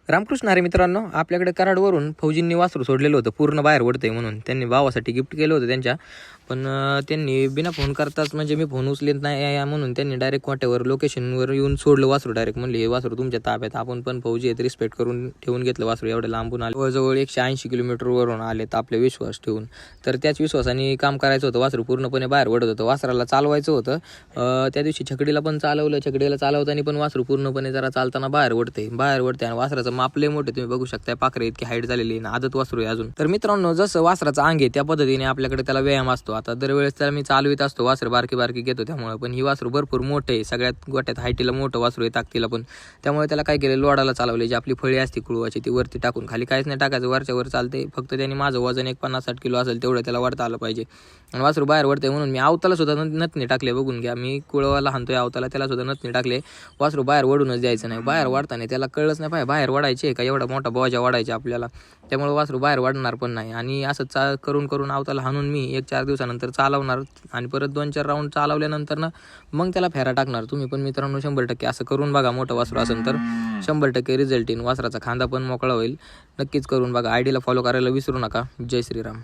रामकृष्ण हरी मित्रांनो, आपल्याकडे कराडवरून फौजींनी वासरू सोडलेलं होतं, पूर्ण बाहेर ओढतंय म्हणून. त्यांनी भावासाठी गिफ्ट केलं होतं त्यांच्या, पण त्यांनी बिना फोन करताच, म्हणजे मी फोन उचलेत नाही म्हणून त्यांनी डायरेक्ट वाटेवर लोकेशनवर येऊन सोडलं वासरू. डायरेक्ट म्हणले हे वासरू तुमच्या ताब्यात. आपण पण फौजी आहेत, रिस्पेक्ट करून ठेवून घेतलं वासरू. एवढं लांबून आले, जवळ 180 किलोमीटरवरून आले तर आपले विश्वास ठेवून. तर त्याच विश्वासाने काम करायचं होतं. वासरू पूर्णपणे बाहेर ओढत होतं, वासराला चालवायचं होतं. त्या दिवशी छकडीला पण चालवलं. छकडीला चालवताना पण वासरू पूर्णपणे जरा चालताना बाहेर ओढते आणि वासराचं माप लय मोठे तुम्ही बघू शकता. पाखरे इतकी हाईट झालेली आहे, आदत वासरू आहे अजून. तर मित्रांनो, जसं वासराचं अंग आहे त्या पद्धतीने आपल्याकडे त्याला व्यायाम असतो. आता दरवेळेस त्याला मी चालवित असतो, वासर बारकी घेतो त्यामुळे. पण ही वासरू भरपूर मोठे आहे, सगळ्यात गोट्यात हाईटीला मोठं वासरू आहे, ताकदीला पण. त्यामुळे त्याला काय केलं, लोडाला चालवले. जी आपली फळी असते कुळवाची ती वरती टाकून, खाली काहीच नाही टाकायचं, वरच्या वर चालते. फक्त त्यांनी माझं वजन 50-60 किलो असेल तेवढं त्याला वाढता आलं पाहिजे. आणि वासरू बाहेर वडते म्हणून मी आवताला सुद्धा नथनी टाकले. बघून घ्या, मी कुळवाला हाणतोय आवताला, त्याला सुद्धा नथनी टाकले. वासरू बाहेर वडूनच द्यायचं नाही. बाहेर वाढताना त्याला कळलंच नाही पाहिजे बाहेर वाढायचे का, एवढा मोठा बोजा वाढायचे आपल्याला. त्यामुळे वासरू बाहेर वाढणार पण नाही. आणि असं करून आवताला हाणून मी 1-4 दिवसानंतर चालवणार. आणि परत 2-4 राऊंड चालवल्यानंतर ना मग त्याला फेरा टाकणार. तुम्ही पण मित्रांनो 100% असं करून बघा. मोठं वासरू असेल तर 100% रिझल्ट येईल. वासराचा खांदा पण मोकळा होईल. नक्कीच करून बघा. आयडीला फॉलो करायला विसरू नका. जय श्रीराम.